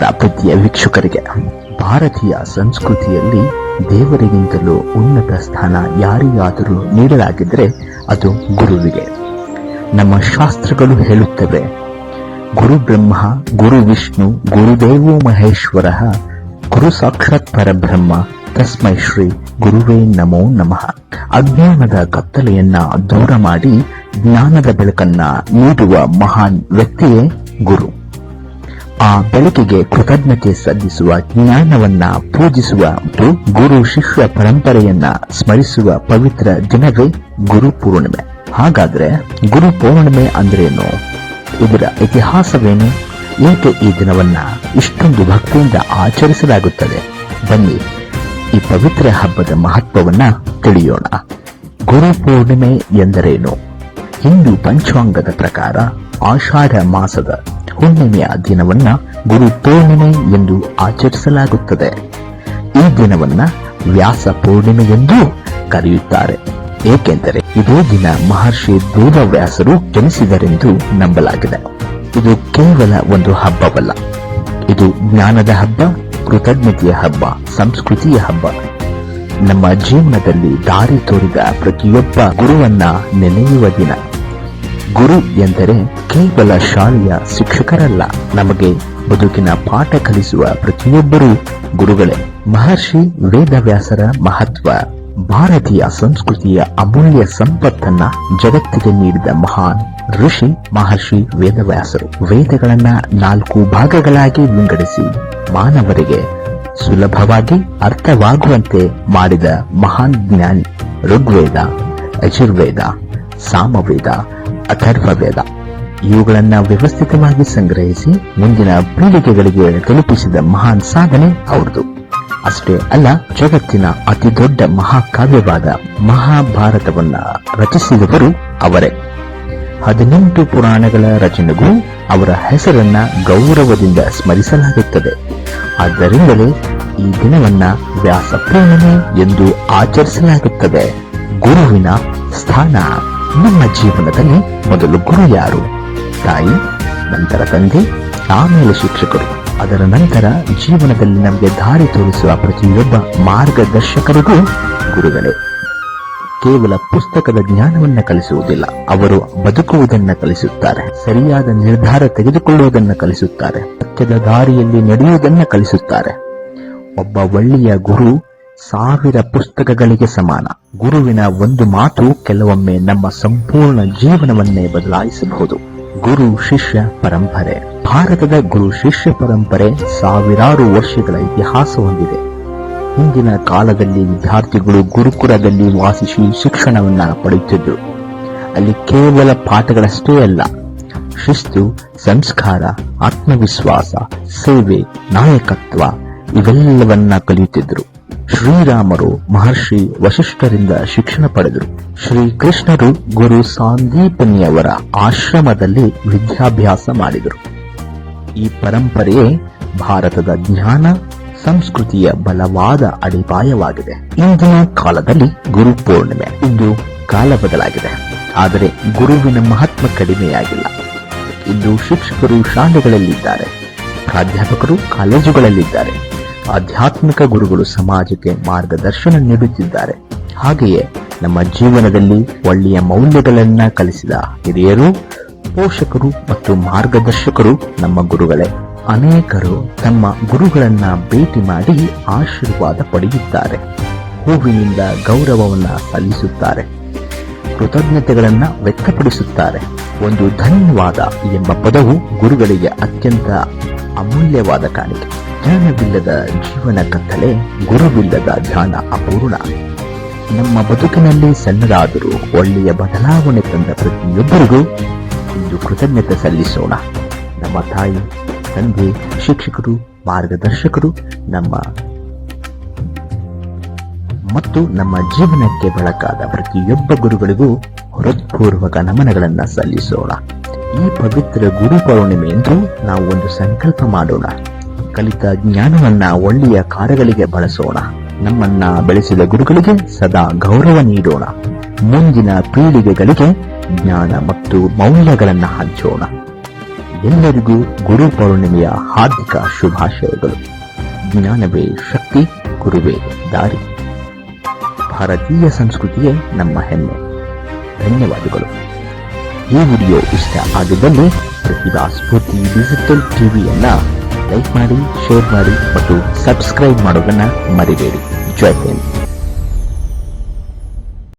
ನಮಸ್ಕಾರ ಪ್ರೀತಿಯ ವೀಕ್ಷಕರಿಗೆ. ಭಾರತೀಯ ಸಂಸ್ಕೃತಿಯಲ್ಲಿ ದೇವರಿಗಿಂತಲೂ ಉನ್ನತ ಸ್ಥಾನ ಯಾರಿಗಾದರೂ ನೀಡಲಾಗಿದ್ದರೆ ಅದು ಗುರುವಿಗೆ. ನಮ್ಮ ಶಾಸ್ತ್ರಗಳು ಹೇಳುತ್ತವೆ, ಗುರು ಬ್ರಹ್ಮ ಗುರು ವಿಷ್ಣು ಗುರುದೇವೋ ಮಹೇಶ್ವರ ಗುರು ಸಾಕ್ಷಾತ್ ಪರಬ್ರಹ್ಮ ತಸ್ಮೈ ಶ್ರೀ ಗುರುವೇ ನಮೋ ನಮಃ. ಅಜ್ಞಾನದ ಕತ್ತಲೆಯನ್ನ ದೂರ ಮಾಡಿ ಜ್ಞಾನದ ಬೆಳಕನ್ನ ನೀಡುವ ಮಹಾನ್ ವ್ಯಕ್ತಿಯೇ ಗುರು. ಆ ಬೆಳಕಿಗೆ ಕೃತಜ್ಞತೆ ಸಲ್ಲಿಸುವ, ಜ್ಞಾನವನ್ನ ಪೂಜಿಸುವ ಮತ್ತು ಗುರು ಶಿಷ್ಯ ಪರಂಪರೆಯನ್ನ ಸ್ಮರಿಸುವ ಪವಿತ್ರ ದಿನವೇ ಗುರು ಪೂರ್ಣಿಮೆ. ಹಾಗಾದ್ರೆ ಗುರು ಪೂರ್ಣಿಮೆ ಅಂದ್ರೇನು? ಇದರ ಇತಿಹಾಸವೇನು? ಏಕೆ ಈ ದಿನವನ್ನ ಇಷ್ಟೊಂದು ಭಕ್ತಿಯಿಂದ ಆಚರಿಸಲಾಗುತ್ತದೆ? ಬನ್ನಿ, ಈ ಪವಿತ್ರ ಹಬ್ಬದ ಮಹತ್ವವನ್ನ ತಿಳಿಯೋಣ. ಗುರು ಪೂರ್ಣಿಮೆ ಎಂದರೇನು? ಹಿಂದೂ ಪಂಚಾಂಗದ ಪ್ರಕಾರ ಆಷಾಢ ಮಾಸದ ಹುಣ್ಣಿಮೆಯ ದಿನವನ್ನ ಗುರು ಪೂರ್ಣಿಮೆ ಎಂದು ಆಚರಿಸಲಾಗುತ್ತದೆ. ಈ ದಿನವನ್ನ ವ್ಯಾಸ ಪೂರ್ಣಿಮೆ ಎಂದೂ ಕರೆಯುತ್ತಾರೆ. ಏಕೆಂದರೆ ಇದೇ ದಿನ ಮಹರ್ಷಿ ವೇದವ್ಯಾಸರು ಜನಿಸಿದರೆಂದು ನಂಬಲಾಗಿದೆ. ಇದು ಕೇವಲ ಒಂದು ಹಬ್ಬವಲ್ಲ, ಇದು ಜ್ಞಾನದ ಹಬ್ಬ, ಕೃತಜ್ಞತೆಯ ಹಬ್ಬ, ಸಂಸ್ಕೃತಿಯ ಹಬ್ಬ. ನಮ್ಮ ಜೀವನದಲ್ಲಿ ದಾರಿ ತೋರಿದ ಪ್ರತಿಯೊಬ್ಬ ಗುರುವನ್ನ ನೆನೆಯುವ ದಿನ. ಗುರು ಎಂದರೆ ಕೇವಲ ಶಾಲೆಯ ಶಿಕ್ಷಕರಲ್ಲ, ನಮಗೆ ಬದುಕಿನ ಪಾಠ ಕಲಿಸುವ ಪ್ರತಿಯೊಬ್ಬರೂ ಗುರುಗಳೇ. ಮಹರ್ಷಿ ವೇದವ್ಯಾಸರ ಮಹತ್ವ. ಭಾರತೀಯ ಸಂಸ್ಕೃತಿಯ ಅಮೂಲ್ಯ ಸಂಪತ್ತನ್ನ ಜಗತ್ತಿಗೆ ನೀಡಿದ ಮಹಾನ್ ಋಷಿ ಮಹರ್ಷಿ ವೇದವ್ಯಾಸರು. ವೇದಗಳನ್ನ 4 ಭಾಗಗಳಾಗಿ ವಿಂಗಡಿಸಿ ಮಾನವರಿಗೆ ಸುಲಭವಾಗಿ ಅರ್ಥವಾಗುವಂತೆ ಮಾಡಿದ ಮಹಾನ್ ಜ್ಞಾನಿ. ಋಗ್ವೇದ, ಯಜುರ್ವೇದ, ಸಾಮವೇದ, ಅಥರ್ವವೇದ ಇವುಗಳನ್ನ ವ್ಯವಸ್ಥಿತವಾಗಿ ಸಂಗ್ರಹಿಸಿ ಮುಂದಿನ ಪೀಳಿಗೆಗಳಿಗೆ ತಲುಪಿಸಿದ ಮಹಾನ್ ಸಾಧನೆ ಅವ್ರದ್ದು. ಅಷ್ಟೇ ಅಲ್ಲ, ಜಗತ್ತಿನ ಅತಿ ದೊಡ್ಡ ಮಹಾಕಾವ್ಯವಾದ ಮಹಾಭಾರತವನ್ನ ರಚಿಸಿದವರು ಅವರೇ. 18 ಪುರಾಣಗಳ ರಚನೆಗೂ ಅವರ ಹೆಸರನ್ನ ಗೌರವದಿಂದ ಸ್ಮರಿಸಲಾಗುತ್ತದೆ. ಆದ್ದರಿಂದಲೇ ಈ ದಿನವನ್ನ ವ್ಯಾಸ ಪೂರ್ಣಿಮೆ ಎಂದು ಆಚರಿಸಲಾಗುತ್ತದೆ. ಗುರುವಿನ ಸ್ಥಾನ. ನಮ್ಮ ಜೀವನದಲ್ಲಿ ಮೊದಲು ಗುರು ಯಾರು? ತಾಯಿ, ನಂತರ ತಂದೆ, ಆಮೇಲೆ ಶಿಕ್ಷಕರು. ಅದರ ನಂತರ ಜೀವನದಲ್ಲಿ ನಮಗೆ ದಾರಿ ತೋರಿಸುವ ಪ್ರತಿಯೊಬ್ಬ ಮಾರ್ಗದರ್ಶಕರಿಗೂ ಗುರುಗಳೇ. ಕೇವಲ ಪುಸ್ತಕದ ಜ್ಞಾನವನ್ನ ಕಲಿಸುವುದಿಲ್ಲ, ಅವರು ಬದುಕುವುದನ್ನ ಕಲಿಸುತ್ತಾರೆ. ಸರಿಯಾದ ನಿರ್ಧಾರ ತೆಗೆದುಕೊಳ್ಳುವುದನ್ನ ಕಲಿಸುತ್ತಾರೆ. ಸತ್ಯದ ದಾರಿಯಲ್ಲಿ ನಡೆಯುವುದನ್ನ ಕಲಿಸುತ್ತಾರೆ. ಒಬ್ಬ ಒಳ್ಳೆಯ ಗುರು 1000 ಪುಸ್ತಕಗಳಿಗೆ ಸಮಾನ. ಗುರುವಿನ ಒಂದು ಮಾತು ಕೆಲವೊಮ್ಮೆ ನಮ್ಮ ಸಂಪೂರ್ಣ ಜೀವನವನ್ನೇ ಬದಲಾಯಿಸಬಹುದು. ಗುರು ಶಿಷ್ಯ ಪರಂಪರೆ. ಭಾರತದ ಗುರು ಶಿಷ್ಯ ಪರಂಪರೆ ಸಾವಿರಾರು ವರ್ಷಗಳ ಇತಿಹಾಸ ಹೊಂದಿದೆ. ಹಿಂದಿನ ಕಾಲದಲ್ಲಿ ವಿದ್ಯಾರ್ಥಿಗಳು ಗುರುಕುಲದಲ್ಲಿ ವಾಸಿಸಿ ಶಿಕ್ಷಣವನ್ನ ಪಡೆಯುತ್ತಿದ್ದರು. ಅಲ್ಲಿ ಕೇವಲ ಪಾಠಗಳಷ್ಟೇ ಅಲ್ಲ, ಶಿಸ್ತು, ಸಂಸ್ಕಾರ, ಆತ್ಮವಿಶ್ವಾಸ, ಸೇವೆ, ನಾಯಕತ್ವ ಇವೆಲ್ಲವನ್ನ ಕಲಿಯುತ್ತಿದ್ದರು. ಶ್ರೀರಾಮರು ಮಹರ್ಷಿ ವಶಿಷ್ಠರಿಂದ ಶಿಕ್ಷಣ ಪಡೆದರು. ಶ್ರೀಕೃಷ್ಣರು ಗುರು ಸಾಂದೀಪನಿಯವರ ಆಶ್ರಮದಲ್ಲಿ ವಿದ್ಯಾಭ್ಯಾಸ ಮಾಡಿದರು. ಈ ಪರಂಪರೆಯೇ ಭಾರತದ ಜ್ಞಾನ ಸಂಸ್ಕೃತಿಯ ಬಲವಾದ ಅಡಿಪಾಯವಾಗಿದೆ. ಇಂದಿನ ಕಾಲದಲ್ಲಿ ಗುರು ಪೂರ್ಣಿಮೆ. ಇಂದು ಕಾಲ ಬದಲಾಗಿದೆ, ಆದರೆ ಗುರುವಿನ ಮಹತ್ವ ಕಡಿಮೆಯಾಗಿಲ್ಲ. ಇಂದು ಶಿಕ್ಷಕರು ಶಾಲೆಗಳಲ್ಲಿದ್ದಾರೆ, ಪ್ರಾಧ್ಯಾಪಕರು ಕಾಲೇಜುಗಳಲ್ಲಿದ್ದಾರೆ, ಆಧ್ಯಾತ್ಮಿಕ ಗುರುಗಳು ಸಮಾಜಕ್ಕೆ ಮಾರ್ಗದರ್ಶನ ನೀಡುತ್ತಿದ್ದಾರೆ. ಹಾಗೆಯೇ ನಮ್ಮ ಜೀವನದಲ್ಲಿ ಒಳ್ಳೆಯ ಮೌಲ್ಯಗಳನ್ನ ಕಲಿಸಿದ ಹಿರಿಯರು, ಪೋಷಕರು ಮತ್ತು ಮಾರ್ಗದರ್ಶಕರು ನಮ್ಮ ಗುರುಗಳೇ. ಅನೇಕರು ತಮ್ಮ ಗುರುಗಳನ್ನ ಭೇಟಿ ಮಾಡಿ ಆಶೀರ್ವಾದ ಪಡೆಯುತ್ತಾರೆ, ಹೂವಿನಿಂದ ಗೌರವವನ್ನ ಸಲ್ಲಿಸುತ್ತಾರೆ, ಕೃತಜ್ಞತೆಗಳನ್ನ ವ್ಯಕ್ತಪಡಿಸುತ್ತಾರೆ. ಒಂದು ಧನ್ಯವಾದ ಎಂಬ ಪದವು ಗುರುಗಳಿಗೆ ಅತ್ಯಂತ ಅಮೂಲ್ಯವಾದ ಕಾಣಿಕೆ. ಜ್ಞಾನವಿಲ್ಲದ ಜೀವನ ಕತ್ತಲೆ, ಗುರುವಿಲ್ಲದ ಧ್ಯಾನ ಅಪೂರ್ಣ. ನಮ್ಮ ಬದುಕಿನಲ್ಲಿ ಸಣ್ಣದಾದರೂ ಒಳ್ಳೆಯ ಬದಲಾವಣೆ ತಂದ ಪ್ರತಿಯೊಬ್ಬರಿಗೂ ಇಂದು ಕೃತಜ್ಞತೆ ಸಲ್ಲಿಸೋಣ. ನಮ್ಮ ತಾಯಿ, ತಂದೆ, ಶಿಕ್ಷಕರು, ಮಾರ್ಗದರ್ಶಕರು ಮತ್ತು ನಮ್ಮ ಜೀವನಕ್ಕೆ ಬೆಳಕಾದ ಪ್ರತಿಯೊಬ್ಬ ಗುರುಗಳಿಗೂ ಹೃತ್ಪೂರ್ವಕ ನಮನಗಳನ್ನ ಸಲ್ಲಿಸೋಣ. ಈ ಪವಿತ್ರ ಗುರು ಪೌರ್ಣಿಮೆಯಂದು ನಾವು ಒಂದು ಸಂಕಲ್ಪ ಮಾಡೋಣ. ಕಲಿತ ಜ್ಞಾನವನ್ನ ಒಳ್ಳೆಯ ಕಾರ್ಯಗಳಿಗೆ ಬಳಸೋಣ. ನಮ್ಮನ್ನ ಬೆಳೆಸಿದ ಗುರುಗಳಿಗೆ ಸದಾ ಗೌರವ ನೀಡೋಣ. ಮುಂದಿನ ಪೀಳಿಗೆಗಳಿಗೆ ಜ್ಞಾನ ಮತ್ತು ಮೌಲ್ಯಗಳನ್ನ ಹಂಚೋಣ. ಎಲ್ಲರಿಗೂ ಗುರು ಪೌರ್ಣಿಮೆಯ ಹಾರ್ದಿಕ ಶುಭಾಶಯಗಳು. ಜ್ಞಾನವೇ ಶಕ್ತಿ, ಗುರುವೇ ದಾರಿ. ಭಾರತೀಯ ಸಂಸ್ಕೃತಿಯೇ ನಮ್ಮ ಹೆಮ್ಮೆ. ಧನ್ಯವಾದಗಳು. ಈ ವಿಡಿಯೋ ಇಷ್ಟ ಆಗಿದ್ದಲ್ಲಿ ಪ್ರತಿಭಾ ಸ್ಫೂರ್ತಿ ಡಿಜಿಟಲ್ ಟಿವಿಯನ್ನ ಲೈಕ್ ಮಾಡಿ, ಶೇರ್ ಮಾಡಿ ಮತ್ತು ಸಬ್ಸ್ಕ್ರೈಬ್ ಮಾಡೋದನ್ನ ಮರಿಬೇಡಿ. ಜೈ ಹಿಂದ್.